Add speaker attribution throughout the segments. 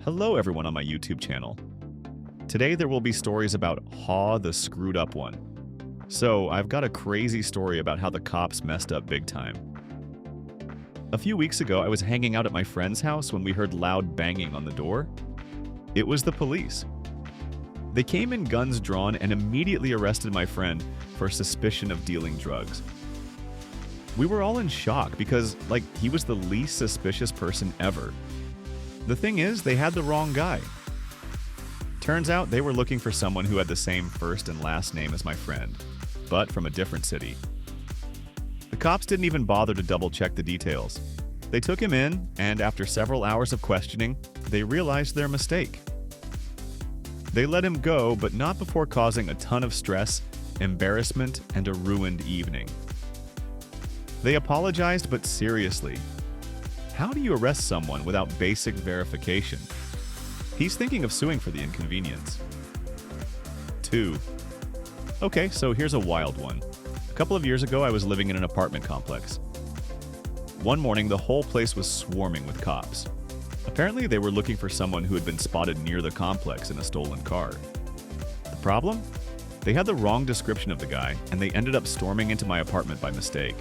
Speaker 1: Hello everyone on my YouTube channel. Today there will be stories about Haw the Screwed Up One. So I've got a crazy story about how the cops messed up big time. A few weeks ago I was hanging out at my friend's house when we heard loud banging on the door. It was the police. They came in guns drawn and immediately arrested my friend for suspicion of dealing drugs. We were all in shock because, he was the least suspicious person ever. The thing is, they had the wrong guy. Turns out they were looking for someone who had the same first and last name as my friend, but from a different city. The cops didn't even bother to double-check the details. They took him in, and after several hours of questioning, they realized their mistake. They let him go, but not before causing a ton of stress, embarrassment, and a ruined evening. They apologized, but seriously, how do you arrest someone without basic verification? He's thinking of suing for the inconvenience. 2. Okay, so here's a wild one. A couple of years ago, I was living in an apartment complex. One morning, the whole place was swarming with cops. Apparently, they were looking for someone who had been spotted near the complex in a stolen car. The problem? They had the wrong description of the guy, and they ended up storming into my apartment by mistake.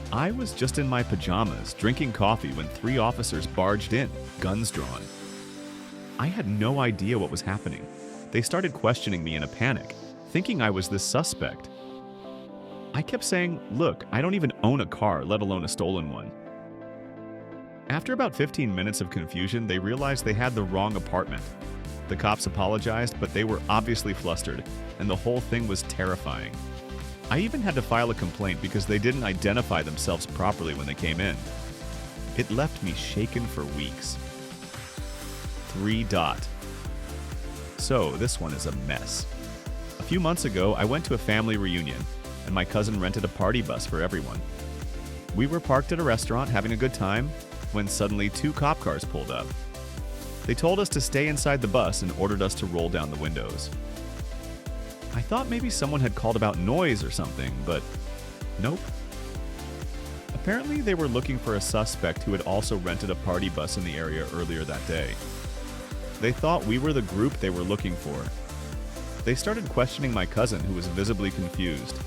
Speaker 1: I was just in my pajamas, drinking coffee when 3 officers barged in, guns drawn. I had no idea what was happening. They started questioning me in a panic, thinking I was the suspect. I kept saying, "Look, I don't even own a car, let alone a stolen one." After about 15 minutes of confusion, they realized they had the wrong apartment. The cops apologized, but they were obviously flustered, and the whole thing was terrifying. I even had to file a complaint because they didn't identify themselves properly when they came in. It left me shaken for weeks. 3. So, this one is a mess. A few months ago, I went to a family reunion, and my cousin rented a party bus for everyone. We were parked at a restaurant having a good time when suddenly 2 cop cars pulled up. They told us to stay inside the bus and ordered us to roll down the windows. I thought maybe someone had called about noise or something, but nope. Apparently, they were looking for a suspect who had also rented a party bus in the area earlier that day. They thought we were the group they were looking for. They started questioning my cousin, who was visibly confused.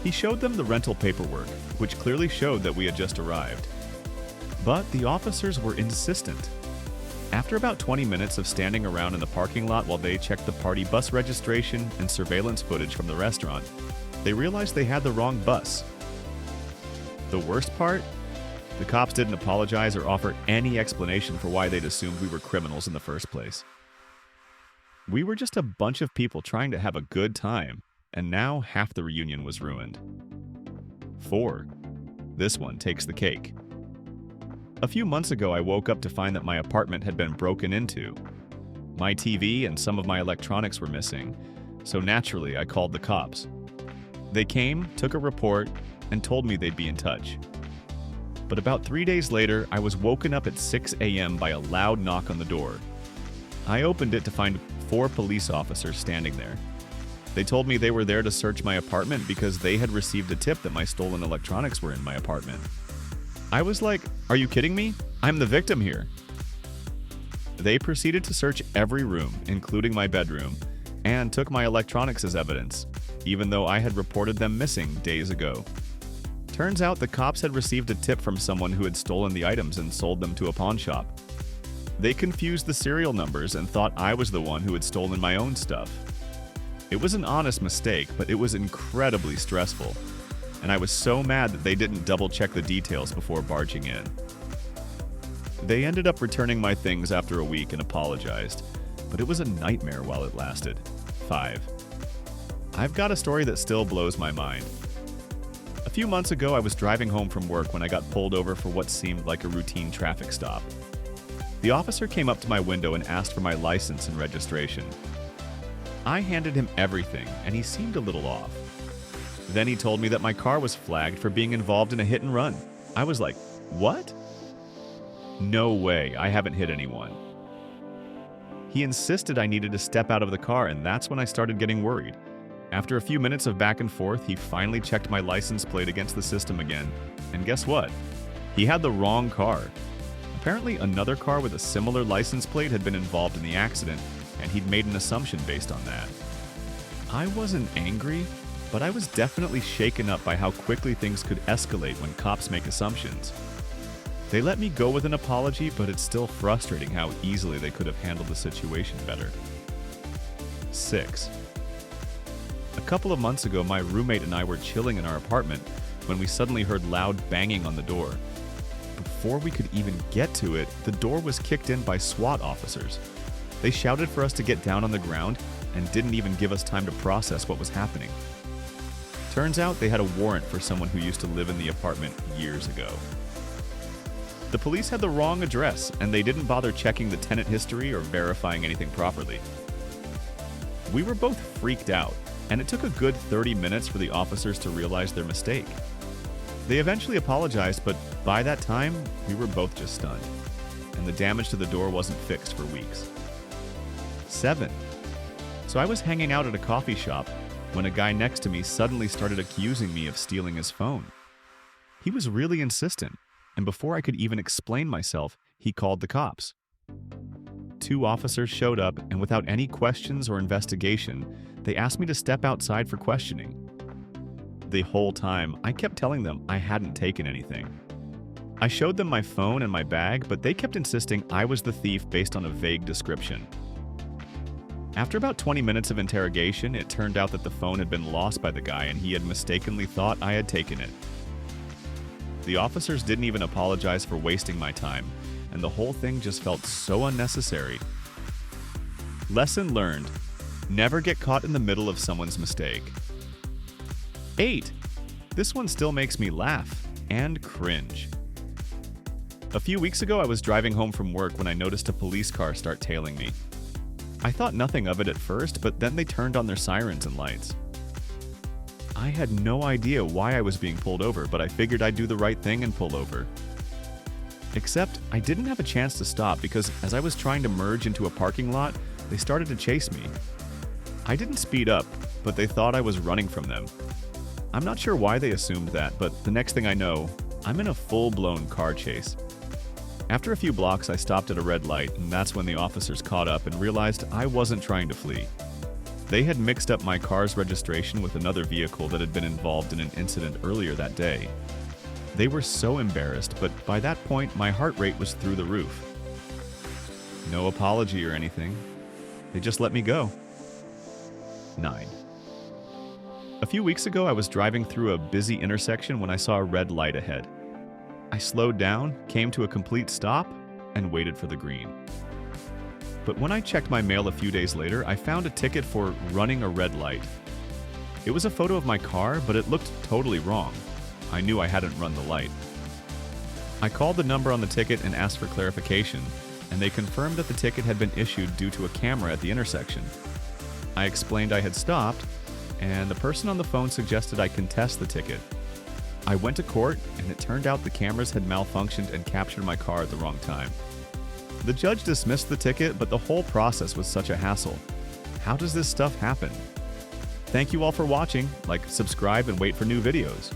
Speaker 1: He showed them the rental paperwork, which clearly showed that we had just arrived. But the officers were insistent. After about 20 minutes of standing around in the parking lot while they checked the party bus registration and surveillance footage from the restaurant, they realized they had the wrong bus. The worst part? The cops didn't apologize or offer any explanation for why they'd assumed we were criminals in the first place. We were just a bunch of people trying to have a good time, and now half the reunion was ruined. 4. This one takes the cake. A few months ago, I woke up to find that my apartment had been broken into. My TV and some of my electronics were missing, so naturally I called the cops. They came, took a report, and told me they'd be in touch. But about 3 days later, I was woken up at 6 a.m. by a loud knock on the door. I opened it to find 4 police officers standing there. They told me they were there to search my apartment because they had received a tip that my stolen electronics were in my apartment. I was like, "Are you kidding me? I'm the victim here." They proceeded to search every room, including my bedroom, and took my electronics as evidence, even though I had reported them missing days ago. Turns out the cops had received a tip from someone who had stolen the items and sold them to a pawn shop. They confused the serial numbers and thought I was the one who had stolen my own stuff. It was an honest mistake, but it was incredibly stressful. And I was so mad that they didn't double-check the details before barging in. They ended up returning my things after a week and apologized, but it was a nightmare while it lasted. 5. I've got a story that still blows my mind. A few months ago, I was driving home from work when I got pulled over for what seemed like a routine traffic stop. The officer came up to my window and asked for my license and registration. I handed him everything, and he seemed a little off. Then he told me that my car was flagged for being involved in a hit and run. I was like, "What? No way, I haven't hit anyone." He insisted I needed to step out of the car, and that's when I started getting worried. After a few minutes of back and forth, he finally checked my license plate against the system again. And guess what? He had the wrong car. Apparently, another car with a similar license plate had been involved in the accident, and he'd made an assumption based on that. I wasn't angry, but I was definitely shaken up by how quickly things could escalate when cops make assumptions. They let me go with an apology, but it's still frustrating how easily they could have handled the situation better. 6. A couple of months ago, my roommate and I were chilling in our apartment when we suddenly heard loud banging on the door. Before we could even get to it, the door was kicked in by SWAT officers. They shouted for us to get down on the ground and didn't even give us time to process what was happening. Turns out they had a warrant for someone who used to live in the apartment years ago. The police had the wrong address, and they didn't bother checking the tenant history or verifying anything properly. We were both freaked out, and it took a good 30 minutes for the officers to realize their mistake. They eventually apologized, but by that time, we were both just stunned, and the damage to the door wasn't fixed for weeks. 7. So I was hanging out at a coffee shop when a guy next to me suddenly started accusing me of stealing his phone. He was really insistent, and before I could even explain myself, he called the cops. 2 officers showed up, and without any questions or investigation, they asked me to step outside for questioning. The whole time, I kept telling them I hadn't taken anything. I showed them my phone and my bag, but they kept insisting I was the thief based on a vague description. After about 20 minutes of interrogation, it turned out that the phone had been lost by the guy and he had mistakenly thought I had taken it. The officers didn't even apologize for wasting my time, and the whole thing just felt so unnecessary. Lesson learned: never get caught in the middle of someone's mistake. 8. This one still makes me laugh and cringe. A few weeks ago, I was driving home from work when I noticed a police car start tailing me. I thought nothing of it at first, but then they turned on their sirens and lights. I had no idea why I was being pulled over, but I figured I'd do the right thing and pull over. Except, I didn't have a chance to stop because as I was trying to merge into a parking lot, they started to chase me. I didn't speed up, but they thought I was running from them. I'm not sure why they assumed that, but the next thing I know, I'm in a full-blown car chase. After a few blocks, I stopped at a red light, and that's when the officers caught up and realized I wasn't trying to flee. They had mixed up my car's registration with another vehicle that had been involved in an incident earlier that day. They were so embarrassed, but by that point, my heart rate was through the roof. No apology or anything. They just let me go. 9. A few weeks ago, I was driving through a busy intersection when I saw a red light ahead. I slowed down, came to a complete stop, and waited for the green. But when I checked my mail a few days later, I found a ticket for running a red light. It was a photo of my car, but it looked totally wrong. I knew I hadn't run the light. I called the number on the ticket and asked for clarification, and they confirmed that the ticket had been issued due to a camera at the intersection. I explained I had stopped, and the person on the phone suggested I contest the ticket. I went to court, and it turned out the cameras had malfunctioned and captured my car at the wrong time. The judge dismissed the ticket, but the whole process was such a hassle. How does this stuff happen? Thank you all for watching. Like, subscribe, and wait for new videos.